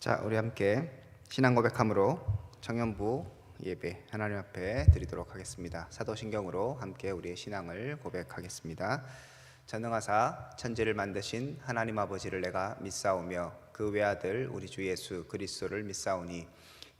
자, 우리 함께 신앙 고백함으로 청년부 예배 하나님 앞에 드리도록 하겠습니다. 사도신경으로 함께 우리의 신앙을 고백하겠습니다. 전능하사 천지를 만드신 하나님 아버지를 내가 믿사오며 그 외아들 우리 주 예수 그리스도를 믿사오니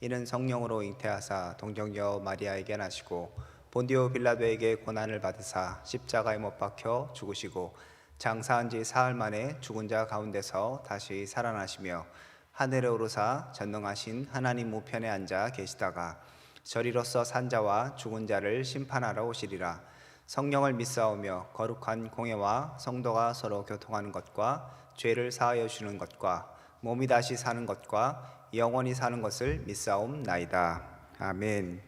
이는 성령으로 잉태하사 동정녀 마리아에게 나시고 본디오 빌라도에게 고난을 받으사 십자가에 못 박혀 죽으시고 장사한 지 사흘 만에 죽은 자 가운데서 다시 살아나시며 하늘에 오르사 전능하신 하나님 우편에 앉아 계시다가 저리로서 산 자와 죽은 자를 심판하러 오시리라. 성령을 믿사오며 거룩한 공예와 성도가 서로 교통하는 것과 죄를 사하여 주는 것과 몸이 다시 사는 것과 영원히 사는 것을 믿사옵나이다. 아멘.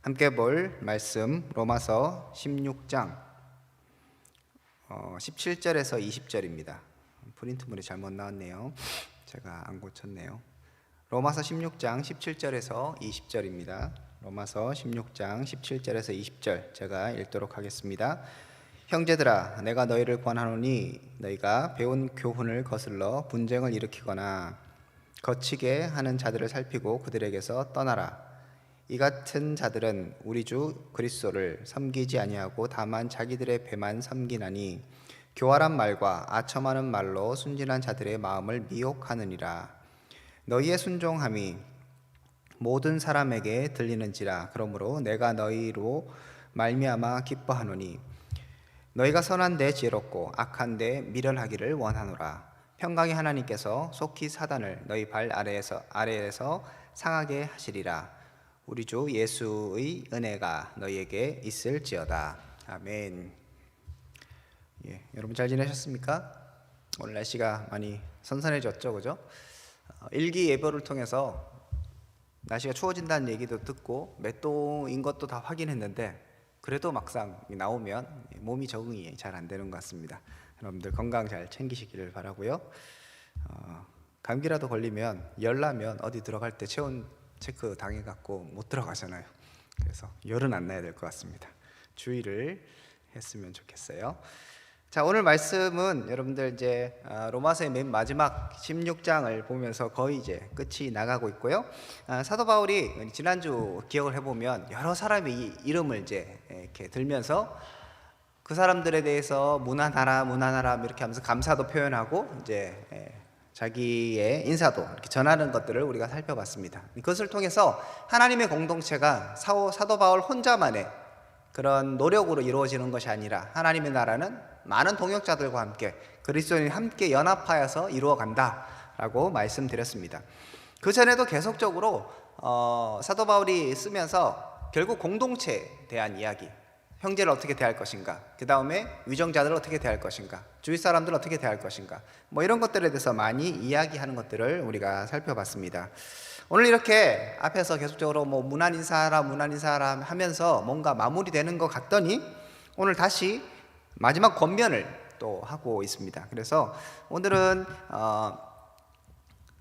함께 볼 말씀 로마서 16장 17절에서 20절입니다. 프린트물이 잘못 나왔네요. 제가 안 고쳤네요. 로마서 16장 17절에서 20절입니다. 로마서 16장 17절에서 20절 제가 읽도록 하겠습니다. 형제들아, 내가 너희를 권하노니 너희가 배운 교훈을 거슬러 분쟁을 일으키거나 거치게 하는 자들을 살피고 그들에게서 떠나라. 이 같은 자들은 우리 주 그리스도를 섬기지 아니하고 다만 자기들의 배만 섬기나니 교활한 말과 아첨하는 말로 순진한 자들의 마음을 미혹하느니라. 너희의 순종함이 모든 사람에게 들리는지라. 그러므로 내가 너희로 말미암아 기뻐하노니 너희가 선한데 지혜롭고 악한데 미련하기를 원하노라. 평강의 하나님께서 속히 사단을 너희 발 아래에서 상하게 하시리라. 우리 주 예수의 은혜가 너희에게 있을지어다. 아멘. 여러분 잘 지내셨습니까? 오늘 날씨가 많이 선선해졌죠, 그죠? 일기 예보를 통해서 날씨가 추워진다는 얘기도 듣고 몇 도인 것도 다 확인했는데 그래도 막상 나오면 몸이 적응이 잘 안 되는 것 같습니다. 여러분들 건강 잘 챙기시기를 바라고요. 감기라도 걸리면 열나면 어디 들어갈 때 체온 체크 당해갖고 못 들어가잖아요. 그래서 열은 안 나야 될 것 같습니다. 주의를 했으면 좋겠어요. 자, 오늘 말씀은 여러분들 이제 로마서의 맨 마지막 16장을 보면서 거의 이제 끝이 나가고 있고요. 사도 바울이 지난주 기억을 해보면 여러 사람의 이름을 이제 이렇게 들면서 그 사람들에 대해서 무난하라 이렇게 하면서 감사도 표현하고 이제 자기의 인사도 이렇게 전하는 것들을 우리가 살펴봤습니다. 그것을 통해서 하나님의 공동체가 사도 바울 혼자만의 그런 노력으로 이루어지는 것이 아니라 하나님의 나라는 많은 동역자들과 함께 그리스도인이 함께 연합하여서 이루어간다라고 말씀드렸습니다. 그 전에도 계속적으로 사도 바울이 쓰면서 결국 공동체에 대한 이야기, 형제를 어떻게 대할 것인가, 그 다음에 위정자들을 어떻게 대할 것인가, 주위 사람들을 어떻게 대할 것인가, 뭐 이런 것들에 대해서 많이 이야기하는 것들을 우리가 살펴봤습니다. 오늘 이렇게 앞에서 계속적으로 뭐 무난 인사하라 하면서 뭔가 마무리되는 것 같더니 오늘 다시 마지막 권면을 또 하고 있습니다. 그래서 오늘은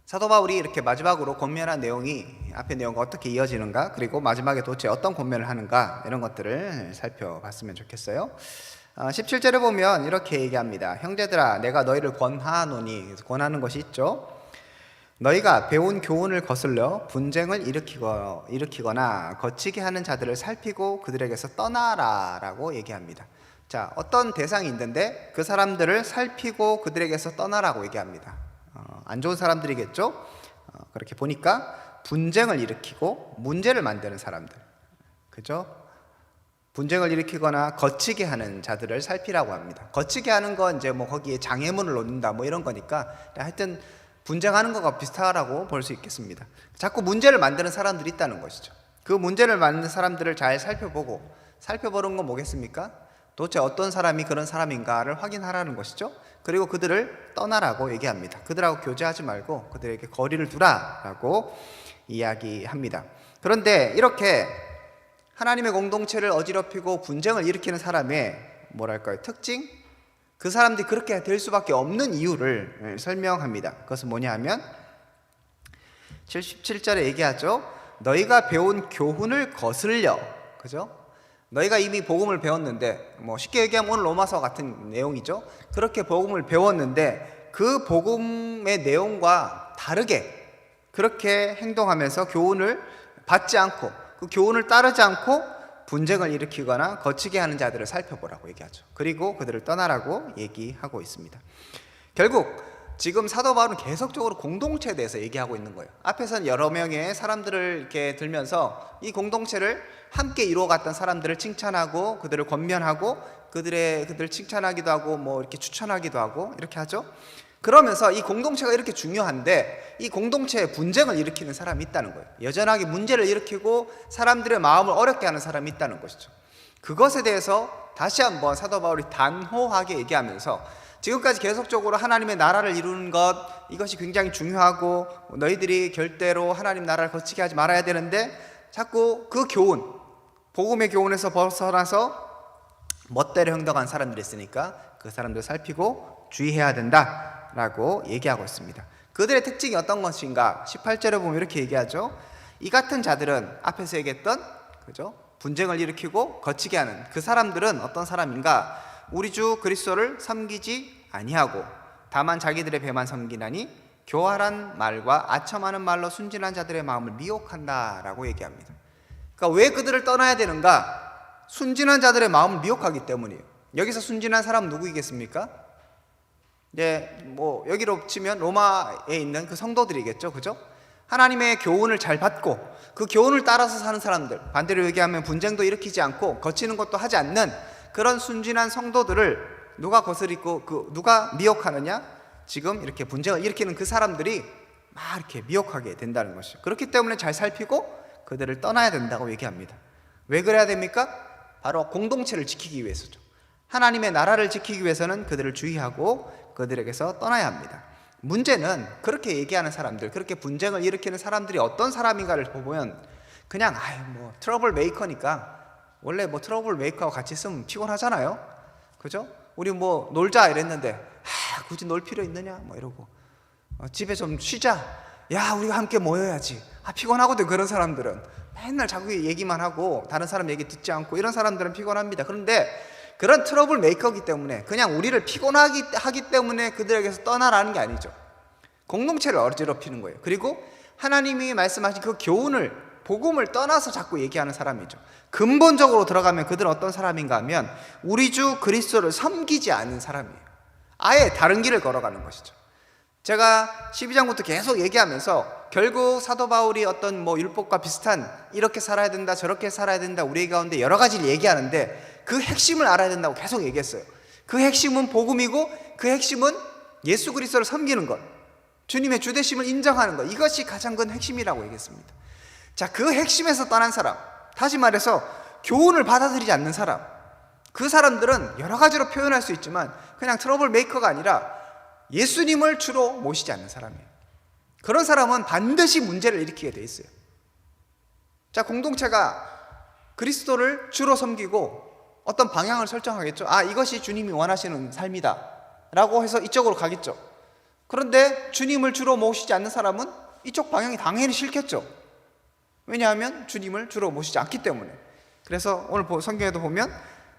사도 바울이 이렇게 마지막으로 권면한 내용이 앞의 내용과 어떻게 이어지는가, 그리고 마지막에 도대체 어떤 권면을 하는가, 이런 것들을 살펴봤으면 좋겠어요. 17절에 보면 이렇게 얘기합니다. 형제들아, 내가 너희를 권하노니, 권하는 것이 있죠. 너희가 배운 교훈을 거슬러 분쟁을 일으키거나 거치게 하는 자들을 살피고 그들에게서 떠나라 라고 얘기합니다. 자, 어떤 대상이 있는데 그 사람들을 살피고 그들에게서 떠나라고 얘기합니다. 안 좋은 사람들이겠죠? 그렇게 보니까 분쟁을 일으키고 문제를 만드는 사람들, 그죠? 분쟁을 일으키거나 거치게 하는 자들을 살피라고 합니다. 거치게 하는 건 이제 뭐 거기에 장애물을 놓는다 뭐 이런 거니까 하여튼 분쟁하는 것과 비슷하다고 볼 수 있겠습니다. 자꾸 문제를 만드는 사람들이 있다는 것이죠. 그 문제를 만드는 사람들을 잘 살펴보는 건 뭐겠습니까? 도대체 어떤 사람이 그런 사람인가를 확인하라는 것이죠. 그리고 그들을 떠나라고 얘기합니다. 그들하고 교제하지 말고 그들에게 거리를 두라라고 이야기합니다. 그런데 이렇게 하나님의 공동체를 어지럽히고 분쟁을 일으키는 사람의 특징? 그 사람들이 그렇게 될 수밖에 없는 이유를 설명합니다. 그것은 뭐냐 하면 17절에 얘기하죠. 너희가 배운 교훈을 거슬려, 그죠? 너희가 이미 복음을 배웠는데, 뭐 쉽게 얘기하면 오늘 로마서 같은 내용이죠. 그렇게 복음을 배웠는데 그 복음의 내용과 다르게 그렇게 행동하면서 교훈을 받지 않고 그 교훈을 따르지 않고 분쟁을 일으키거나 거치게 하는 자들을 살펴보라고 얘기하죠. 그리고 그들을 떠나라고 얘기하고 있습니다. 결국 지금 사도 바울은 계속적으로 공동체에 대해서 얘기하고 있는 거예요. 앞에서는 여러 명의 사람들을 이렇게 들면서 이 공동체를 함께 이루어갔던 사람들을 칭찬하고 그들을 권면하고 그들 칭찬하기도 하고 뭐 이렇게 추천하기도 하고 이렇게 하죠. 그러면서 이 공동체가 이렇게 중요한데 이 공동체에 분쟁을 일으키는 사람이 있다는 거예요. 여전하게 문제를 일으키고 사람들의 마음을 어렵게 하는 사람이 있다는 것이죠. 그것에 대해서 다시 한번 사도 바울이 단호하게 얘기하면서 지금까지 계속적으로 하나님의 나라를 이루는 것, 이것이 굉장히 중요하고 너희들이 결대로 하나님 나라를 거치게 하지 말아야 되는데 자꾸 그 교훈, 복음의 교훈에서 벗어나서 멋대로 행동한 사람들이 있으니까 그 사람들 살피고 주의해야 된다라고 얘기하고 있습니다. 그들의 특징이 어떤 것인가? 18절에 보면 이렇게 얘기하죠. 이 같은 자들은 앞에서 얘기했던 그죠? 분쟁을 일으키고 거치게 하는 그 사람들은 어떤 사람인가? 우리 주 그리스도를 섬기지 아니하고 다만 자기들의 배만 섬기나니 교활한 말과 아첨하는 말로 순진한 자들의 마음을 미혹한다라고 얘기합니다. 그러니까 왜 그들을 떠나야 되는가? 순진한 자들의 마음을 미혹하기 때문이에요. 여기서 순진한 사람은 누구이겠습니까? 이제 뭐 여기로 치면 로마에 있는 그 성도들이겠죠, 그죠? 하나님의 교훈을 잘 받고 그 교훈을 따라서 사는 사람들, 반대로 얘기하면 분쟁도 일으키지 않고 거치는 것도 하지 않는 그런 순진한 성도들을 누가 거스리고 누가 미혹하느냐? 지금 이렇게 분쟁을 일으키는 그 사람들이 막 이렇게 미혹하게 된다는 것이죠. 그렇기 때문에 잘 살피고 그들을 떠나야 된다고 얘기합니다. 왜 그래야 됩니까? 바로 공동체를 지키기 위해서죠. 하나님의 나라를 지키기 위해서는 그들을 주의하고 그들에게서 떠나야 합니다. 문제는 그렇게 얘기하는 사람들, 그렇게 분쟁을 일으키는 사람들이 어떤 사람인가를 보면 그냥 뭐 트러블 메이커니까 원래 뭐 트러블 메이커하고 같이 있으면 피곤하잖아요. 그죠? 우리 뭐 놀자 이랬는데 굳이 놀 필요 있느냐 뭐 이러고 집에 좀 쉬자. 야 우리가 함께 모여야지. 피곤하거든. 그런 사람들은 맨날 자기 얘기만 하고 다른 사람 얘기 듣지 않고 이런 사람들은 피곤합니다. 그런데 그런 트러블 메이커이기 때문에 그냥 우리를 피곤하기 하기 때문에 그들에게서 떠나라는 게 아니죠. 공동체를 어지럽히는 거예요. 그리고 하나님이 말씀하신 그 교훈을 복음을 떠나서 자꾸 얘기하는 사람이죠. 근본적으로 들어가면 그들은 어떤 사람인가 하면 우리 주 그리스도를 섬기지 않는 사람이에요. 아예 다른 길을 걸어가는 것이죠. 제가 12장부터 계속 얘기하면서 결국 사도 바울이 어떤 뭐 율법과 비슷한 이렇게 살아야 된다 저렇게 살아야 된다 우리 가운데 여러 가지를 얘기하는데 그 핵심을 알아야 된다고 계속 얘기했어요. 그 핵심은 복음이고 그 핵심은 예수 그리스도를 섬기는 것, 주님의 주되심을 인정하는 것, 이것이 가장 큰 핵심이라고 얘기했습니다. 자, 그 핵심에서 떠난 사람, 다시 말해서 교훈을 받아들이지 않는 사람, 그 사람들은 여러 가지로 표현할 수 있지만 그냥 트러블 메이커가 아니라 예수님을 주로 모시지 않는 사람이에요. 그런 사람은 반드시 문제를 일으키게 돼 있어요. 자, 공동체가 그리스도를 주로 섬기고 어떤 방향을 설정하겠죠. 이것이 주님이 원하시는 삶이다 라고 해서 이쪽으로 가겠죠. 그런데 주님을 주로 모시지 않는 사람은 이쪽 방향이 당연히 싫겠죠. 왜냐하면 주님을 주로 모시지 않기 때문에. 그래서 오늘 성경에도 보면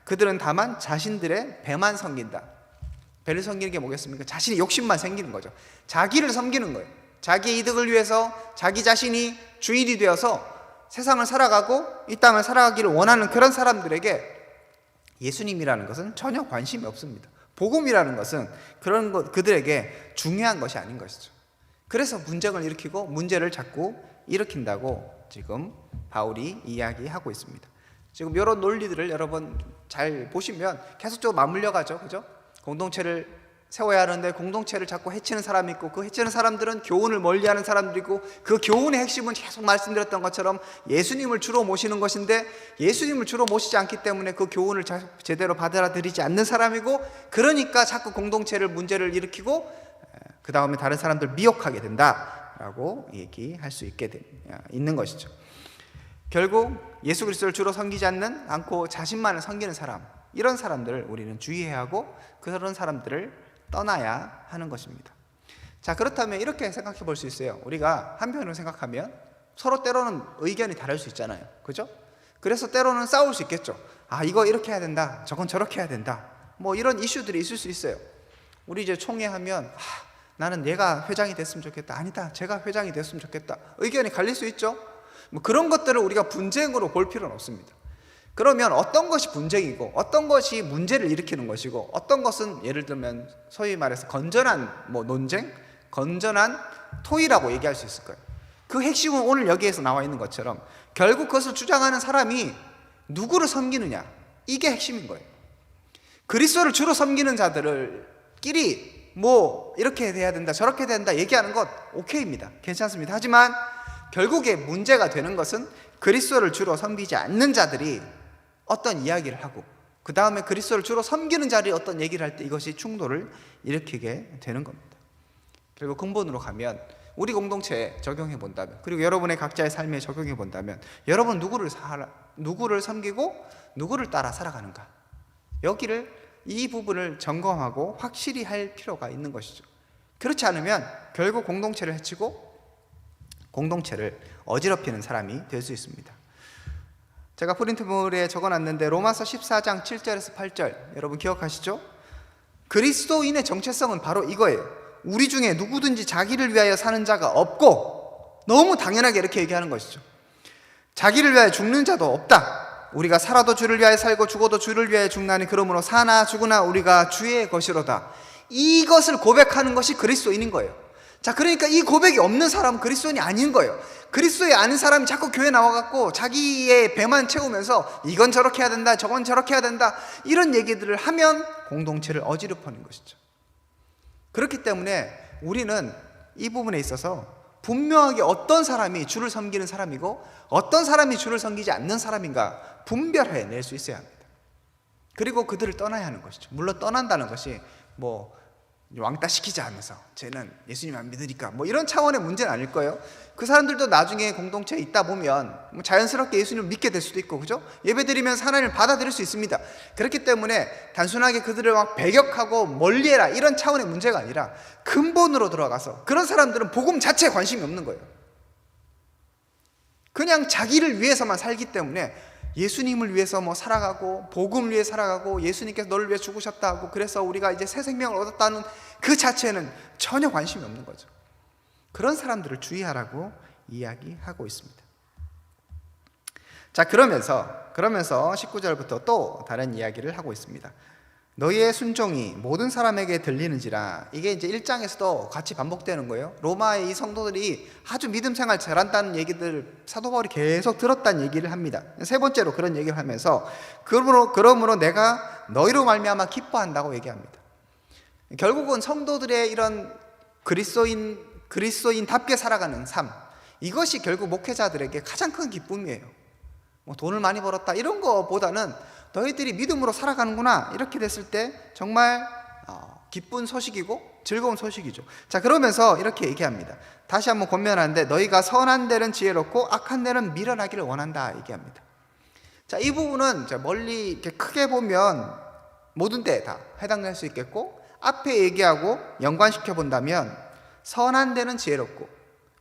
그들은 다만 자신들의 배만 섬긴다. 배를 섬기는 게 뭐겠습니까? 자신의 욕심만 생기는 거죠. 자기를 섬기는 거예요. 자기의 이득을 위해서 자기 자신이 주인이 되어서 세상을 살아가고 이 땅을 살아가기를 원하는 그런 사람들에게 예수님이라는 것은 전혀 관심이 없습니다. 복음이라는 것은 그런 것, 그들에게 중요한 것이 아닌 것이죠. 그래서 분쟁을 일으키고 문제를 자꾸 일으킨다고 지금 바울이 이야기하고 있습니다. 지금 이런 논리들을 여러분 잘 보시면 계속적으로 맞물려 가죠. 그죠? 공동체를 세워야 하는데 공동체를 자꾸 해치는 사람이 있고 그 해치는 사람들은 교훈을 멀리하는 사람들이고 그 교훈의 핵심은 계속 말씀드렸던 것처럼 예수님을 주로 모시는 것인데 예수님을 주로 모시지 않기 때문에 그 교훈을 제대로 받아들이지 않는 사람이고 그러니까 자꾸 공동체를 문제를 일으키고 그 다음에 다른 사람들 미혹하게 된다라고 얘기할 수 있는 것이죠. 결국 예수 그리스도를 주로 섬기지 않고 자신만을 섬기는 사람, 이런 사람들을 우리는 주의해야 하고 그런 사람들을 떠나야 하는 것입니다. 자, 그렇다면 이렇게 생각해 볼 수 있어요. 우리가 한편으로 생각하면 서로 때로는 의견이 다를 수 있잖아요. 그죠? 그래서 때로는 싸울 수 있겠죠. 이거 이렇게 해야 된다. 저건 저렇게 해야 된다. 뭐 이런 이슈들이 있을 수 있어요. 우리 이제 총회하면 나는 얘가 회장이 됐으면 좋겠다. 아니다, 제가 회장이 됐으면 좋겠다. 의견이 갈릴 수 있죠. 뭐 그런 것들을 우리가 분쟁으로 볼 필요는 없습니다. 그러면 어떤 것이 분쟁이고 어떤 것이 문제를 일으키는 것이고 어떤 것은 예를 들면 소위 말해서 건전한 논쟁, 건전한 토의라고 얘기할 수 있을 거예요. 그 핵심은 오늘 여기에서 나와 있는 것처럼 결국 그것을 주장하는 사람이 누구를 섬기느냐, 이게 핵심인 거예요. 그리스도를 주로 섬기는 자들끼리 이렇게 돼야 된다, 저렇게 된다 얘기하는 것 오케이입니다. 괜찮습니다. 하지만 결국에 문제가 되는 것은 그리스도를 주로 섬기지 않는 자들이 어떤 이야기를 하고 그 다음에 그리스도를 주로 섬기는 자들이 어떤 얘기를 할 때 이것이 충돌을 일으키게 되는 겁니다. 결국 근본으로 가면 우리 공동체에 적용해 본다면, 그리고 여러분의 각자의 삶에 적용해 본다면 여러분 누구를 섬기고 누구를 따라 살아가는가, 이 부분을 점검하고 확실히 할 필요가 있는 것이죠. 그렇지 않으면 결국 공동체를 해치고 공동체를 어지럽히는 사람이 될 수 있습니다. 제가 프린트물에 적어놨는데 로마서 14장 7절에서 8절 여러분 기억하시죠? 그리스도인의 정체성은 바로 이거예요. 우리 중에 누구든지 자기를 위하여 사는 자가 없고, 너무 당연하게 이렇게 얘기하는 것이죠. 자기를 위하여 죽는 자도 없다. 우리가 살아도 주를 위하여 살고 죽어도 주를 위하여 죽나니 그러므로 사나 죽으나 우리가 주의 것이로다. 이것을 고백하는 것이 그리스도인인 거예요. 자, 그러니까 이 고백이 없는 사람은 그리스도인이 아닌 거예요. 그리스도에 아는 사람이 자꾸 교회 나와갖고 자기의 배만 채우면서 이건 저렇게 해야 된다, 저건 저렇게 해야 된다, 이런 얘기들을 하면 공동체를 어지럽히는 것이죠. 그렇기 때문에 우리는 이 부분에 있어서 분명하게 어떤 사람이 주를 섬기는 사람이고 어떤 사람이 주를 섬기지 않는 사람인가 분별해낼 수 있어야 합니다. 그리고 그들을 떠나야 하는 것이죠. 물론 떠난다는 것이 왕따 시키지 않으면서 쟤는 예수님 안 믿으니까 이런 차원의 문제는 아닐 거예요. 그 사람들도 나중에 공동체에 있다 보면 자연스럽게 예수님을 믿게 될 수도 있고, 그죠? 예배드리면서 하나님을 받아들일 수 있습니다. 그렇기 때문에 단순하게 그들을 막 배격하고 멀리해라 이런 차원의 문제가 아니라 근본으로 들어가서, 그런 사람들은 복음 자체에 관심이 없는 거예요. 그냥 자기를 위해서만 살기 때문에 예수님을 위해서 살아가고 복음을 위해 살아가고 예수님께서 너를 위해 죽으셨다 하고 그래서 우리가 이제 새 생명을 얻었다는 그 자체는 전혀 관심이 없는 거죠. 그런 사람들을 주의하라고 이야기하고 있습니다. 자, 그러면서 19절부터 또 다른 이야기를 하고 있습니다. 너희의 순종이 모든 사람에게 들리는지라. 이게 이제 1장에서도 같이 반복되는 거예요. 로마의 이 성도들이 아주 믿음 생활 잘한다는 얘기들 사도 바울이 계속 들었다는 얘기를 합니다. 세 번째로 그런 얘기를 하면서 그러므로 내가 너희로 말미암아 기뻐한다고 얘기합니다. 결국은 성도들의 이런 그리스도인답게 살아가는 삶, 이것이 결국 목회자들에게 가장 큰 기쁨이에요. 돈을 많이 벌었다 이런 거보다는 너희들이 믿음으로 살아가는구나, 이렇게 됐을 때 정말 기쁜 소식이고 즐거운 소식이죠. 자, 그러면서 이렇게 얘기합니다. 다시 한번 권면하는데 너희가 선한 데는 지혜롭고 악한 데는 미련하기를 원한다 얘기합니다. 자, 이 부분은 멀리 이렇게 크게 보면 모든 데 다 해당될 수 있겠고, 앞에 얘기하고 연관시켜 본다면 선한 데는 지혜롭고,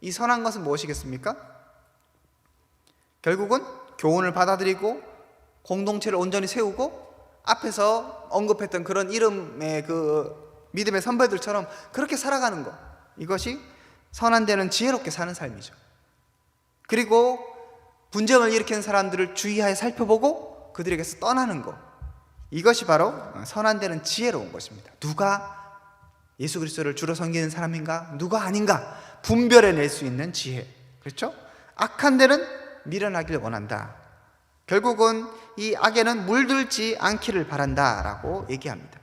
이 선한 것은 무엇이겠습니까? 결국은 교훈을 받아들이고 공동체를 온전히 세우고 앞에서 언급했던 그런 이름의 그 믿음의 선배들처럼 그렇게 살아가는 것, 이것이 선한 데는 지혜롭게 사는 삶이죠. 그리고 분쟁을 일으키는 사람들을 주의하여 살펴보고 그들에게서 떠나는 것, 이것이 바로 선한 데는 지혜로운 것입니다. 누가 예수 그리스도를 주로 섬기는 사람인가, 누가 아닌가 분별해낼 수 있는 지혜, 그렇죠? 악한 데는 미련하기를 원한다. 결국은 이 악에는 물들지 않기를 바란다라고 얘기합니다.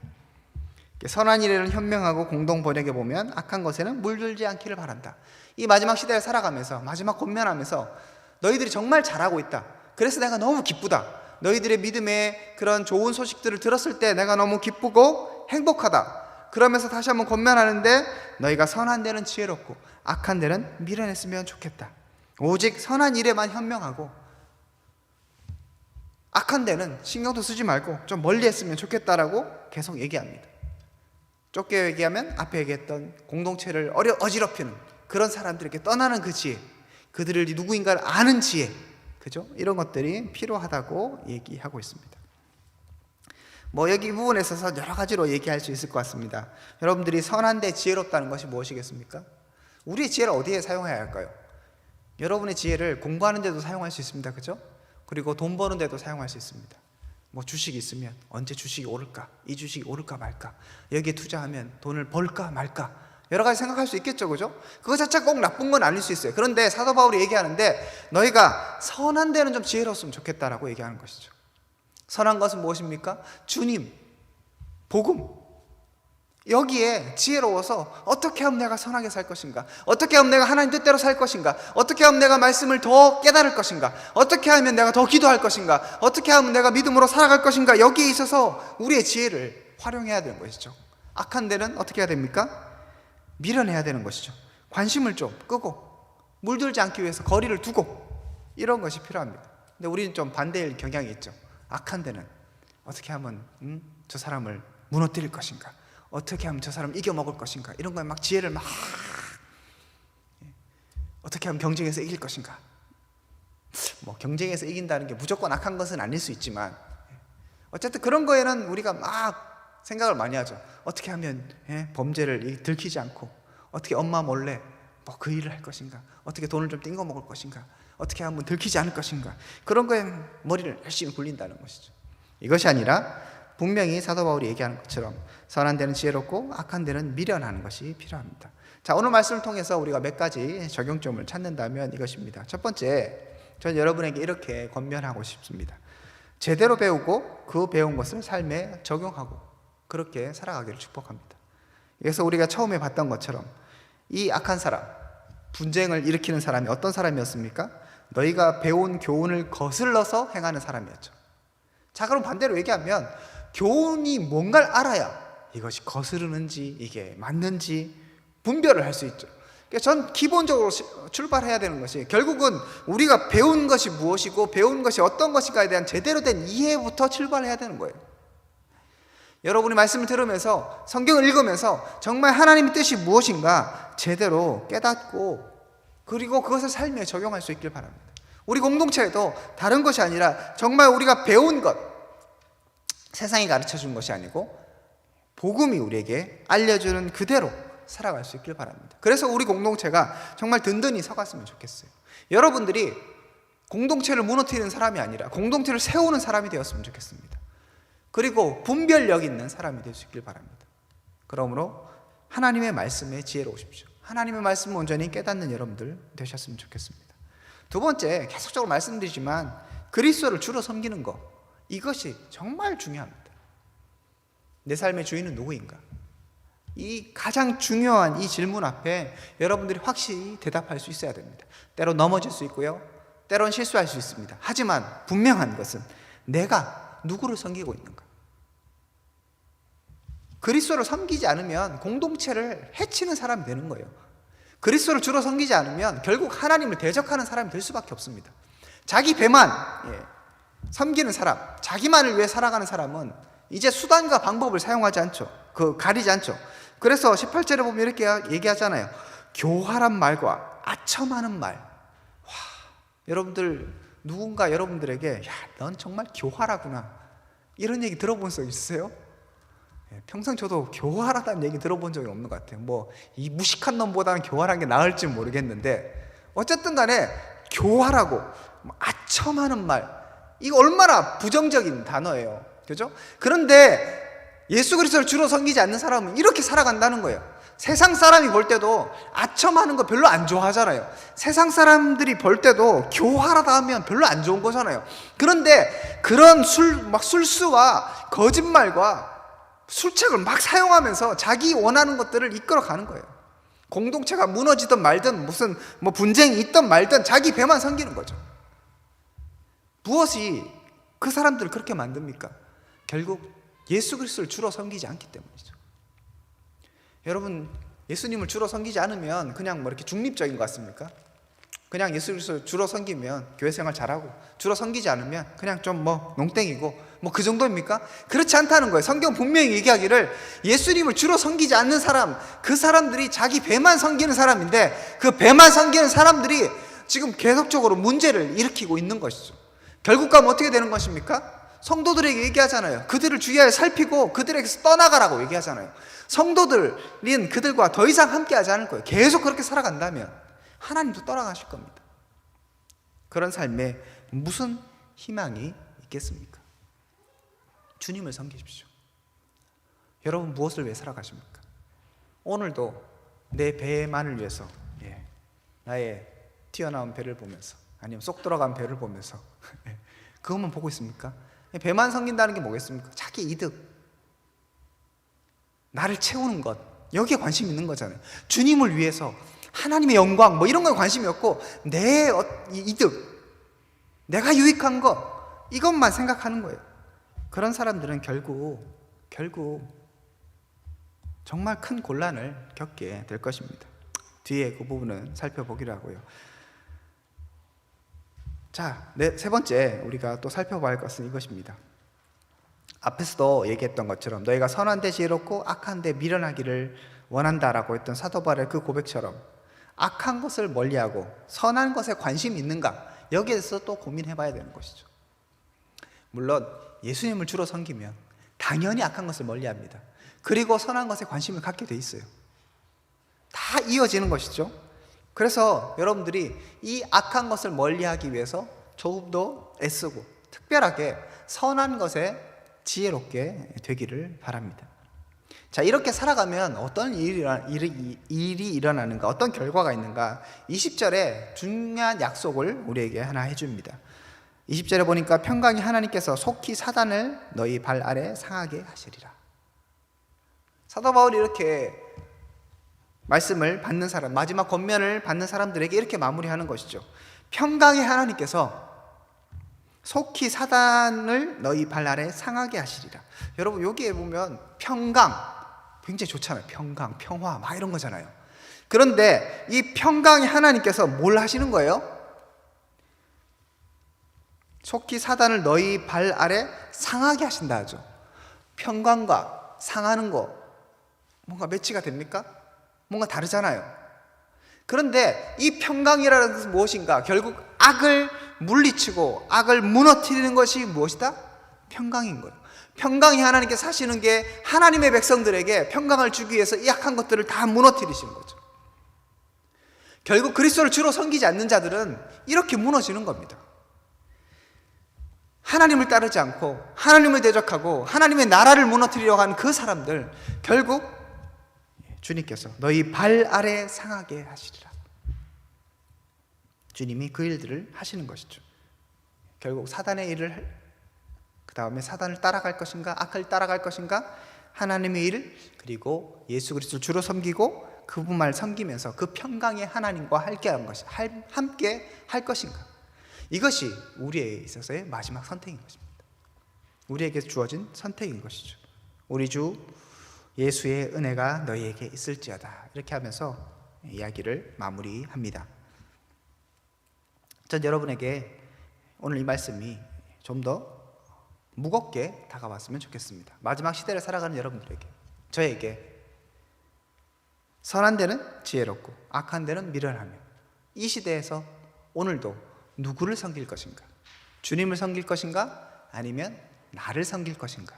선한 일에는 현명하고 공동 번역에 보면 악한 것에는 물들지 않기를 바란다. 이 마지막 시대를 살아가면서 마지막 권면하면서 너희들이 정말 잘하고 있다, 그래서 내가 너무 기쁘다, 너희들의 믿음의 그런 좋은 소식들을 들었을 때 내가 너무 기쁘고 행복하다, 그러면서 다시 한번 권면하는데 너희가 선한 데는 지혜롭고 악한 데는 미련했으면 좋겠다. 오직 선한 일에만 현명하고 악한 데는 신경도 쓰지 말고 좀 멀리 했으면 좋겠다라고 계속 얘기합니다. 좁게 얘기하면 앞에 얘기했던 공동체를 어지럽히는 그런 사람들에게 떠나는 그 지혜, 그들이 누구인가를 아는 지혜, 그죠? 이런 것들이 필요하다고 얘기하고 있습니다. 여기 이 부분에 있어서 여러 가지로 얘기할 수 있을 것 같습니다. 여러분들이 선한데 지혜롭다는 것이 무엇이겠습니까? 우리의 지혜를 어디에 사용해야 할까요? 여러분의 지혜를 공부하는 데도 사용할 수 있습니다. 그죠? 그리고 돈 버는 데도 사용할 수 있습니다. 주식이 있으면 언제 주식이 오를까? 이 주식이 오를까 말까? 여기에 투자하면 돈을 벌까 말까? 여러 가지 생각할 수 있겠죠. 그죠? 그거 자체가 꼭 나쁜 건 아닐 수 있어요. 그런데 사도 바울이 얘기하는데 너희가 선한 데는 좀 지혜로웠으면 좋겠다라고 얘기하는 것이죠. 선한 것은 무엇입니까? 주님, 복음, 여기에 지혜로워서 어떻게 하면 내가 선하게 살 것인가? 어떻게 하면 내가 하나님 뜻대로 살 것인가? 어떻게 하면 내가 말씀을 더 깨달을 것인가? 어떻게 하면 내가 더 기도할 것인가? 어떻게 하면 내가 믿음으로 살아갈 것인가? 여기에 있어서 우리의 지혜를 활용해야 되는 것이죠. 악한 데는 어떻게 해야 됩니까? 밀어내야 되는 것이죠. 관심을 좀 끄고 물들지 않기 위해서 거리를 두고 이런 것이 필요합니다. 근데 우리는 좀 반대일 경향이 있죠. 악한 데는 어떻게 하면 저 사람을 무너뜨릴 것인가? 어떻게 하면 저 사람을 이겨먹을 것인가? 이런 거에 막 지혜를 막 어떻게 하면 경쟁에서 이길 것인가? 경쟁에서 이긴다는 게 무조건 악한 것은 아닐 수 있지만 어쨌든 그런 거에는 우리가 막 생각을 많이 하죠. 어떻게 하면 범죄를 들키지 않고 어떻게 엄마 몰래 그 일을 할 것인가? 어떻게 돈을 좀 띵거 먹을 것인가? 어떻게 하면 들키지 않을 것인가? 그런 거에 머리를 열심히 굴린다는 것이죠. 이것이 아니라 분명히 사도 바울이 얘기하는 것처럼 선한 데는 지혜롭고 악한 데는 미련하는 것이 필요합니다. 자, 오늘 말씀을 통해서 우리가 몇 가지 적용점을 찾는다면 이것입니다. 첫 번째, 저는 여러분에게 이렇게 권면하고 싶습니다. 제대로 배우고 그 배운 것을 삶에 적용하고 그렇게 살아가기를 축복합니다. 그래서 우리가 처음에 봤던 것처럼 이 악한 사람, 분쟁을 일으키는 사람이 어떤 사람이었습니까? 너희가 배운 교훈을 거슬러서 행하는 사람이었죠. 자, 그럼 반대로 얘기하면 교훈이 뭔가를 알아야 이것이 거스르는지 이게 맞는지 분별을 할 수 있죠. 그러니까 전 기본적으로 출발해야 되는 것이 결국은 우리가 배운 것이 무엇이고 배운 것이 어떤 것인가에 대한 제대로 된 이해부터 출발해야 되는 거예요. 여러분이 말씀을 들으면서 성경을 읽으면서 정말 하나님의 뜻이 무엇인가 제대로 깨닫고 그리고 그것을 삶에 적용할 수 있길 바랍니다. 우리 공동체에도 다른 것이 아니라 정말 우리가 배운 것, 세상이 가르쳐준 것이 아니고 복음이 우리에게 알려주는 그대로 살아갈 수 있길 바랍니다. 그래서 우리 공동체가 정말 든든히 서갔으면 좋겠어요. 여러분들이 공동체를 무너뜨리는 사람이 아니라 공동체를 세우는 사람이 되었으면 좋겠습니다. 그리고 분별력 있는 사람이 될 수 있길 바랍니다. 그러므로 하나님의 말씀에 지혜로우십시오. 하나님의 말씀을 온전히 깨닫는 여러분들 되셨으면 좋겠습니다. 두 번째, 계속적으로 말씀드리지만 그리스도를 주로 섬기는 것, 이것이 정말 중요합니다. 내 삶의 주인은 누구인가? 이 가장 중요한 이 질문 앞에 여러분들이 확실히 대답할 수 있어야 됩니다. 때로 넘어질 수 있고요, 때론 실수할 수 있습니다. 하지만 분명한 것은 내가 누구를 섬기고 있는가? 그리스도를 섬기지 않으면 공동체를 해치는 사람이 되는 거예요. 그리스도를 주로 섬기지 않으면 결국 하나님을 대적하는 사람이 될 수밖에 없습니다. 자기 배만 섬기는 사람, 자기만을 위해 살아가는 사람은 이제 수단과 방법을 사용하지 않죠. 가리지 않죠. 그래서 18절에 보면 이렇게 얘기하잖아요. 교활한 말과 아첨하는 말. 와, 여러분들 누군가 여러분들에게 야, 넌 정말 교활하구나 이런 얘기 들어본 적 있으세요? 평생 저도 교활하다는 얘기 들어본 적이 없는 것 같아요. 이 무식한 놈보다는 교활한 게 나을지 모르겠는데 어쨌든 간에 교활하고 아첨하는 말, 이거 얼마나 부정적인 단어예요. 그죠? 그런데 예수 그리스도를 주로 섬기지 않는 사람은 이렇게 살아간다는 거예요. 세상 사람이 볼 때도 아첨하는 거 별로 안 좋아하잖아요. 세상 사람들이 볼 때도 교활하다 하면 별로 안 좋은 거잖아요. 그런데 그런 술수와 거짓말과 술책을 막 사용하면서 자기 원하는 것들을 이끌어가는 거예요. 공동체가 무너지든 말든 무슨 분쟁이 있든 말든 자기 배만 섬기는 거죠. 무엇이 그 사람들을 그렇게 만듭니까? 결국 예수 그리스도를 주로 섬기지 않기 때문이죠. 여러분, 예수님을 주로 섬기지 않으면 그냥 이렇게 중립적인 것 같습니까? 그냥 예수 그리스도를 주로 섬기면 교회 생활 잘하고 주로 섬기지 않으면 그냥 좀 농땡이고 그 정도입니까? 그렇지 않다는 거예요. 성경 분명히 얘기하기를 예수님을 주로 섬기지 않는 사람, 그 사람들이 자기 배만 섬기는 사람인데 그 배만 섬기는 사람들이 지금 계속적으로 문제를 일으키고 있는 것이죠. 결국 가면 어떻게 되는 것입니까? 성도들에게 얘기하잖아요. 그들을 주의하여 살피고 그들에게서 떠나가라고 얘기하잖아요. 성도들은 그들과 더 이상 함께하지 않을 거예요. 계속 그렇게 살아간다면 하나님도 떠나가실 겁니다. 그런 삶에 무슨 희망이 있겠습니까? 주님을 섬기십시오. 여러분 무엇을 위해 살아가십니까? 오늘도 내 배만을 위해서, 나의 튀어나온 배를 보면서, 아니면 쏙 들어간 배를 보면서 그것만 보고 있습니까? 배만 섬긴다는 게 뭐겠습니까? 자기 이득, 나를 채우는 것, 여기에 관심 있는 거잖아요. 주님을 위해서 하나님의 영광 뭐 이런 거에 관심이 없고 내 이득, 내가 유익한 것, 이것만 생각하는 거예요. 그런 사람들은 결국 정말 큰 곤란을 겪게 될 것입니다. 뒤에 그 부분은 살펴보기로 하고요. 자, 세 번째 우리가 또 살펴봐야 할 것은 이것입니다. 앞에서도 얘기했던 것처럼 너희가 선한 데 지혜롭고 악한 데 미련하기를 원한다라고 했던 사도 바울의 그 고백처럼 악한 것을 멀리하고 선한 것에 관심이 있는가, 여기에 대해서 또 고민해봐야 되는 것이죠. 물론 예수님을 주로 섬기면 당연히 악한 것을 멀리합니다. 그리고 선한 것에 관심을 갖게 돼 있어요. 다 이어지는 것이죠. 그래서 여러분들이 이 악한 것을 멀리하기 위해서 조금 더 애쓰고 특별하게 선한 것에 지혜롭게 되기를 바랍니다. 자, 이렇게 살아가면 어떤 일이 일어나는가, 어떤 결과가 있는가, 20절에 중요한 약속을 우리에게 하나 해줍니다. 20절에 보니까 평강이 하나님께서 속히 사단을 너희 발 아래 상하게 하시리라. 사도 바울이 이렇게 말씀을 받는 사람, 마지막 권면을 받는 사람들에게 이렇게 마무리하는 것이죠. 평강의 하나님께서 속히 사단을 너희 발 아래 상하게 하시리라. 여러분 여기에 보면 평강 굉장히 좋잖아요. 평강, 평화 막 이런 거잖아요. 그런데 이 평강의 하나님께서 뭘 하시는 거예요? 속히 사단을 너희 발 아래 상하게 하신다 하죠. 평강과 상하는 거 뭔가 매치가 됩니까? 뭔가 다르잖아요. 그런데 이 평강이라는 것은 무엇인가? 결국 악을 물리치고 악을 무너뜨리는 것이 무엇이다? 평강인 거예요. 평강이 하나님께서 하시는 게 하나님의 백성들에게 평강을 주기 위해서 이 악한 것들을 다 무너뜨리시는 거죠. 결국 그리스도를 주로 섬기지 않는 자들은 이렇게 무너지는 겁니다. 하나님을 따르지 않고 하나님을 대적하고 하나님의 나라를 무너뜨리려고 하는 그 사람들, 결국 주님께서 너희 발 아래 상하게 하시리라. 주님이 그 일들을 하시는 것이죠. 결국 사단의 일을, 그 다음에 사단을 따라갈 것인가, 악을 따라갈 것인가, 하나님의 일, 그리고 예수 그리스도를 주로 섬기고 그분만을 섬기면서 그 평강의 하나님과 함께 할 것인가. 이것이 우리에 있어서의 마지막 선택인 것입니다. 우리에게 주어진 선택인 것이죠. 우리 주 예수의 은혜가 너희에게 있을지어다, 이렇게 하면서 이야기를 마무리합니다. 전 여러분에게 오늘 이 말씀이 좀 더 무겁게 다가왔으면 좋겠습니다. 마지막 시대를 살아가는 여러분들에게, 저에게 선한 데는 지혜롭고 악한 데는 미련하며, 이 시대에서 오늘도 누구를 섬길 것인가? 주님을 섬길 것인가? 아니면 나를 섬길 것인가?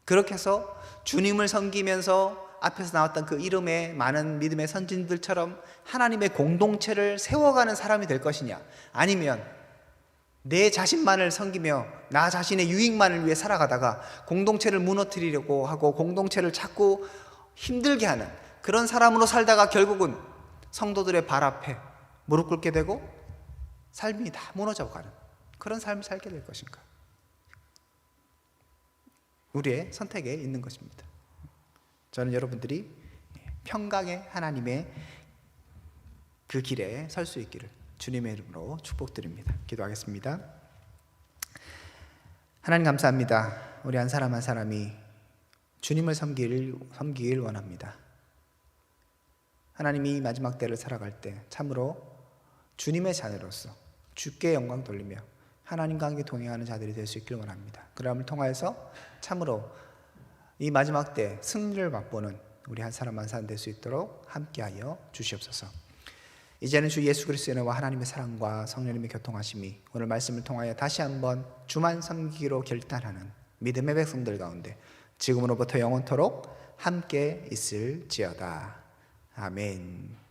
그렇게 해서 주님을 섬기면서 앞에서 나왔던 그 이름의 많은 믿음의 선진들처럼 하나님의 공동체를 세워가는 사람이 될 것이냐, 아니면 내 자신만을 섬기며 나 자신의 유익만을 위해 살아가다가 공동체를 무너뜨리려고 하고 공동체를 자꾸 힘들게 하는 그런 사람으로 살다가 결국은 성도들의 발 앞에 무릎 꿇게 되고 삶이 다 무너져가는 그런 삶을 살게 될 것인가? 우리의 선택에 있는 것입니다. 저는 여러분들이 평강의 하나님의 그 길에 설 수 있기를 주님의 이름으로 축복드립니다. 기도하겠습니다. 하나님 감사합니다. 우리 한 사람 한 사람이 주님을 섬기길 원합니다. 하나님이 마지막 때를 살아갈 때 참으로 주님의 자녀로서 주께 영광 돌리며 하나님과 함께 동행하는 자들이 될 수 있기를 원합니다. 그럼을 통하여서 참으로 이 마지막 때 승리를 맛보는 우리 한 사람 한 사람 될 수 있도록 함께하여 주시옵소서. 이제는 주 예수 그리스도의 은혜와 하나님의 사랑과 성령님의 교통하심이 오늘 말씀을 통하여 다시 한번 주만 섬기기로 결단하는 믿음의 백성들 가운데 지금으로부터 영원토록 함께 있을지어다. 아멘.